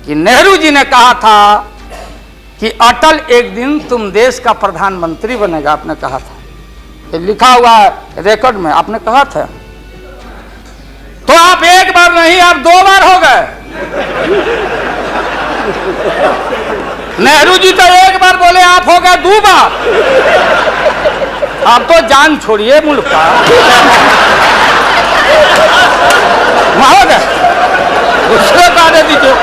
कि नेहरू जी ने कहा था कि अटल एक दिन तुम देश का प्रधानमंत्री बनेगा, आपने कहा था, ये लिखा हुआ है रिकॉर्ड में, आपने कहा था। तो आप एक बार नहीं, आप 2 बार हो गए। नेहरू जी तो एक बार बोले, आप हो गए 2 बार। आप तो जान छोड़िए मुल्क का। महोदय उसको बता दीजिए।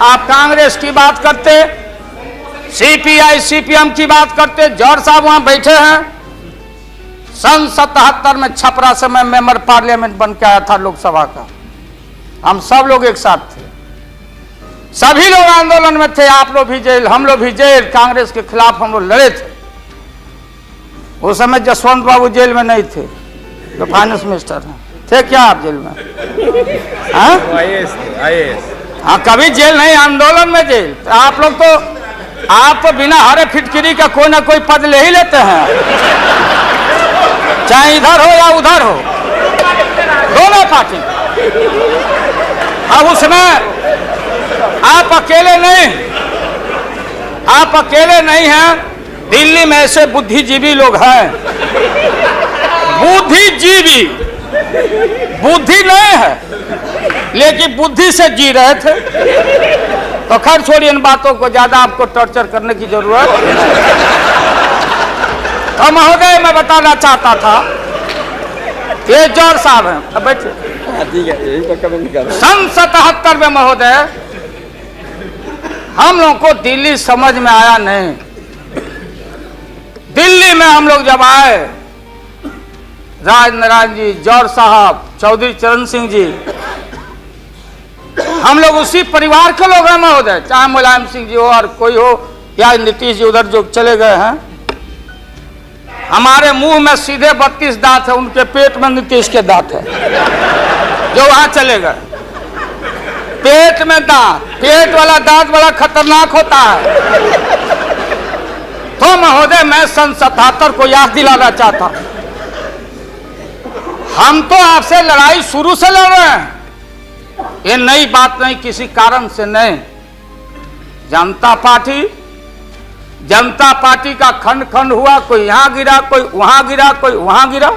आप कांग्रेस की बात करते, सीपीआई सीपीएम की बात करते। जौहर साहब वहां बैठे हैं। सन 77 में छपरा से मैं मेंबर पार्लियामेंट बन के आया था लोकसभा का। हम सब लोग एक साथ थे, सभी लोग आंदोलन में थे। आप लोग भी जेल, हम लोग भी जेल। कांग्रेस के खिलाफ हम लोग लड़े थे। उस समय जसवंत बाबू जेल में नहीं थे, जो फाइनेंस मिनिस्टर हैं। थे क्या आप जेल में? हाँ, कभी जेल नहीं, आंदोलन में जेल। तो आप तो बिना हरे फिटकिरी का कोई ना कोई पद ले ही लेते हैं, चाहे इधर हो या उधर हो, दोनों पार्टी। अब उसमें आप अकेले नहीं हैं। दिल्ली में ऐसे बुद्धिजीवी लोग हैं, बुद्धिजीवी, बुद्धि नहीं है लेकिन बुद्धि से जी रहे थे। तो खैर छोड़िए इन बातों को, ज्यादा आपको टॉर्चर करने की जरूरत। तो महोदय मैं बताना चाहता था, ये जौहर साहब हैं, अब बैठिए। सन 77 में महोदय हम लोगों को दिल्ली समझ में आया नहीं। दिल्ली में हम लोग जब आए, राज नारायण जी, जौहर साहब, चौधरी चरण सिंह जी, हम लोग उसी परिवार के लोग हैं महोदय। चाहे मुलायम सिंह जी हो और कोई हो, या नीतीश जी उधर जो चले गए हैं। हमारे मुंह में सीधे 32 दांत है, उनके पेट में नीतीश के दांत है, जो वहां चले गए। पेट में दांत, पेट वाला दांत बड़ा खतरनाक होता है। तो महोदय मैं सन 77 को याद दिलाना चाहता हूं, हम तो आपसे लड़ाई शुरू से लड़ रहे हैं। ये नई बात नहीं, किसी कारण से नहीं। जनता पार्टी का खंड खंड हुआ, कोई यहां गिरा, कोई वहां गिरा, कोई वहां गिरा।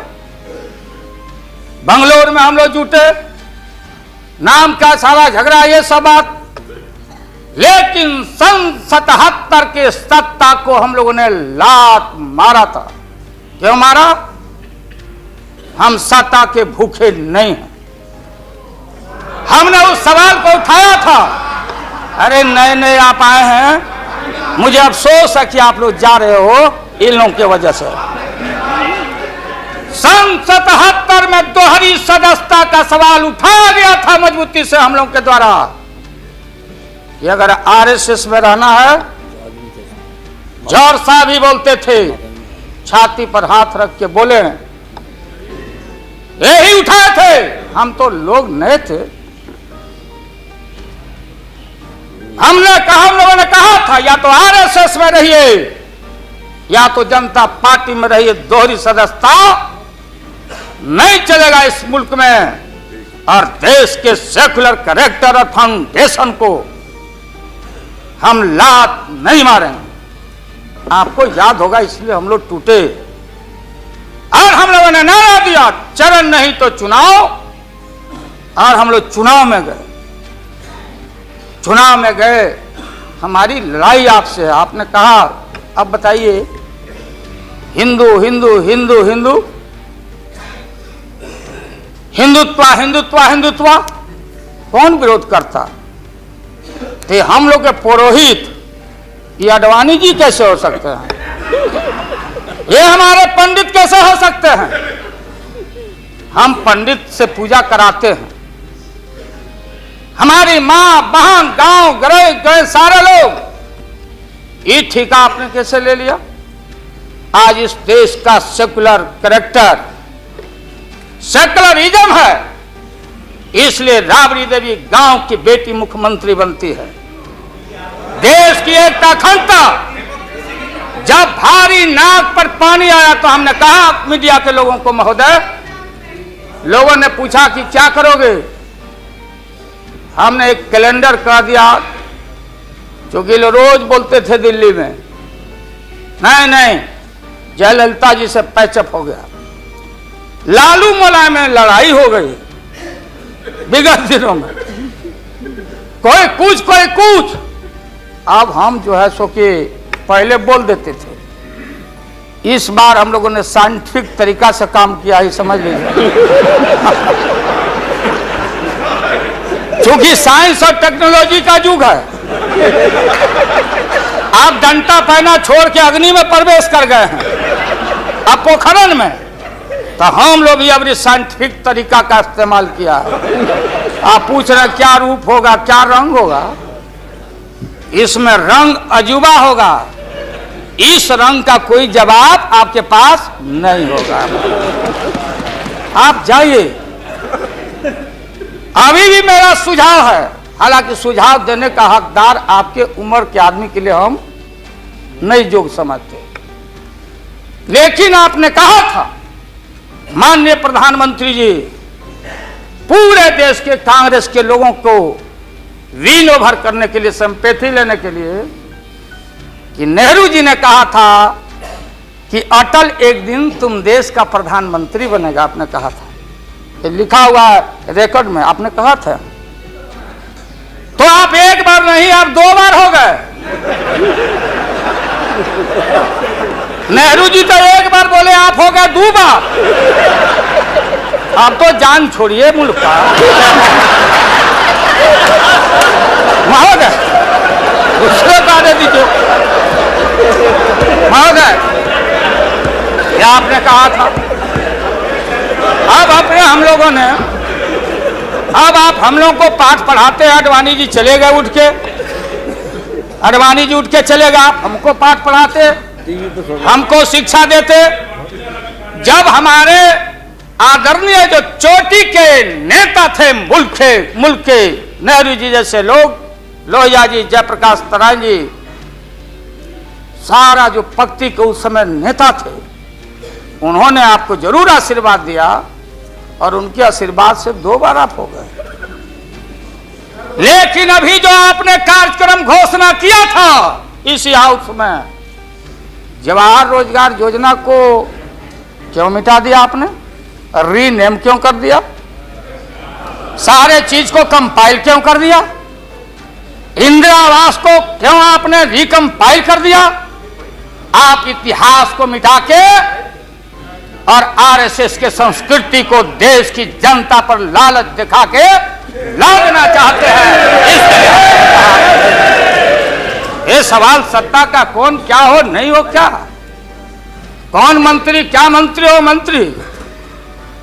बंगलोर में हम लोग जुटे, नाम का सारा झगड़ा, ये सब बात। लेकिन सन 77 के सत्ता को हम लोगों ने लात मारा था। क्यों मारा? हम सत्ता के भूखे नहीं हैं। हमने उस सवाल को उठाया था। अरे नए नए आप आए हैं, मुझे अफसोस है कि आप लोग जा रहे हो इन लोगों की वजह से। सन 77 में दोहरी सदस्यता का सवाल उठाया गया था मजबूती से हम लोग के द्वारा कि अगर आरएसएस में रहना है। जौहर साहब भी बोलते थे, छाती पर हाथ रख के बोले, यही उठाए थे। हम तो लोग नए थे। हम लोगों ने कहा था या तो आरएसएस में रहिए या तो जनता पार्टी में रहिए। दोहरी सदस्यता नहीं चलेगा इस मुल्क में, और देश के सेकुलर कैरेक्टर और फाउंडेशन को हम लात नहीं मारेंगे। आपको याद होगा, इसलिए हम लोग टूटे और हम लोगों ने नारा दिया, चरण नहीं तो चुनाव। और हम लोग चुनाव में गए। हमारी लड़ाई आपसे है। आपने कहा अब बताइए, हिंदू हिंदू हिंदू हिंदू हिंदुत्व हिंदुत्व हिंदुत्व कौन विरोध करता? थे हम लोग के पुरोहित ये अडवाणी जी कैसे हो सकते हैं? ये हमारे पंडित कैसे हो सकते हैं? हम पंडित से पूजा कराते हैं। हमारी मां बहन गांव गए सारे लोग। ये ठेका आपने कैसे ले लिया? आज इस देश का सेकुलर कैरेक्टर सेकुलरिज्म है, इसलिए राबड़ी देवी गांव की बेटी मुख्यमंत्री बनती है। देश की एकता अखंडता जब भारी नाक पर पानी आया तो हमने कहा मीडिया के लोगों को, महोदय, लोगों ने पूछा कि क्या करोगे, हमने एक कैलेंडर कह दिया, क्योंकि लोग रोज बोलते थे दिल्ली में, नहीं जयललिता जी से पैचअप हो गया, लालू मुलायम में लड़ाई हो गई विगत दिनों में, कोई कुछ। अब हम जो है सो कि पहले बोल देते थे, इस बार हम लोगों ने साइंटिफिक तरीका से काम किया ही, समझ लीजिए। क्योंकि साइंस और टेक्नोलॉजी का युग है। आप डंडा पहना छोड़ के अग्नि में प्रवेश कर गए हैं, अब पोखरण में, तो हम लोग भी अब साइंटिफिक तरीका का इस्तेमाल किया है। आप पूछ रहे क्या रूप होगा, क्या रंग होगा, इसमें रंग अजूबा होगा, इस रंग का कोई जवाब आपके पास नहीं होगा। आप जाइए। अभी भी मेरा सुझाव है, हालांकि सुझाव देने का हकदार आपके उम्र के आदमी के लिए हम नहीं योग्य समझते, लेकिन आपने कहा था माननीय प्रधानमंत्री जी, पूरे देश के कांग्रेस के लोगों को विन ओवर करने के लिए, संपैथी लेने के लिए, कि नेहरू जी ने कहा था कि अटल एक दिन तुम देश का प्रधानमंत्री बनेगा, आपने कहा था, ये लिखा हुआ है रिकॉर्ड में, आपने कहा था। तो आप एक बार नहीं, आप 2 बार हो गए। नेहरू जी तो एक बार बोले, आप हो गए 2 बार। आप तो जान छोड़िए मुल्क का। महोदय, उसको दे दीजिए। महोदय, क्या आपने कहा था, अब अपने हम लोगों ने, अब आप हम लोगों को पाठ पढ़ाते हैं, अडवाणी जी चले गए उठ के, अडवाणी जी उठ के चले गए, आप हमको पाठ पढ़ाते, हमको शिक्षा देते। जब हमारे आदरणीय जो चोटी के नेता थे मुल्क के नेहरू जी जैसे लोग, लोहिया जी, जयप्रकाश नारायण जी, सारा जो पक्ति के उस समय नेता थे, उन्होंने आपको जरूर आशीर्वाद दिया, और उनके आशीर्वाद से 2 बार आप हो गए। लेकिन अभी जो आपने कार्यक्रम घोषणा किया था इसी हाउस में, जवाहर रोजगार योजना को क्यों मिटा दिया आपने, रीनेम क्यों कर दिया, सारे चीज को कंपाइल क्यों कर दिया, इंदिरा आवास को क्यों आपने रिकंपाइल कर दिया। आप इतिहास को मिटा के और आरएसएस के संस्कृति को देश की जनता पर लालच दिखा के लादना चाहते हैं। ये सवाल सत्ता का कौन क्या हो नहीं हो, क्या कौन मंत्री, क्या मंत्री हो,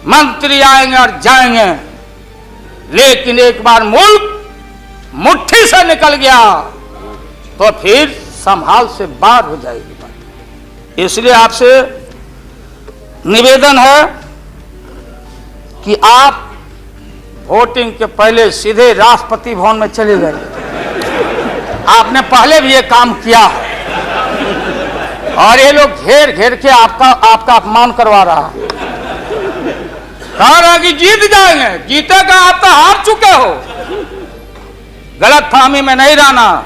मंत्री आएंगे और जाएंगे, लेकिन एक बार मुल्क मुट्ठी से निकल गया तो फिर संभाल से बाहर हो जाएगी बात। इसलिए आपसे निवेदन है कि आप वोटिंग के पहले सीधे राष्ट्रपति भवन में चले जाइए। आपने पहले भी ये काम किया है, और ये लोग घेर घेर के आपका अपमान करवा रहा है, कह रहा कि जीत जाएंगे, जीतेगा, आप तो हार चुके हो। गलत फहमी में नहीं रहना।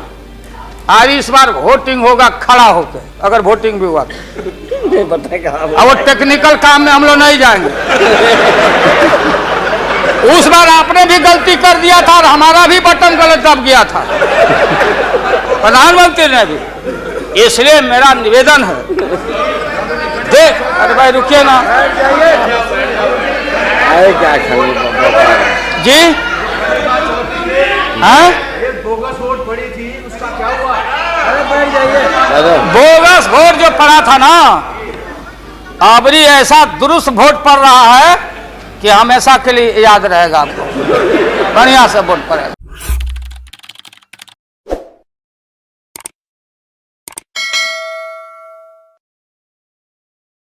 आज इस बार वोटिंग होगा खड़ा होकर, अगर वोटिंग भी हुआ तो अब वो टेक्निकल काम में हम लोग नहीं जाएंगे। उस बार आपने भी गलती कर दिया था और हमारा भी बटन गलत दब गया था, प्रधानमंत्री ने भी। इसलिए मेरा निवेदन है, देख, अरे भाई रुकिए ना क्या जी, हाँ बोगस वोट पड़ी थी, उसका क्या हुआ? बोगस वोट जो पड़ा था ना, अबरी ऐसा दुरुस्त वोट पड़ रहा है कि हमेशा के लिए याद रहेगा, आपको बढ़िया से वोट पड़ेगा।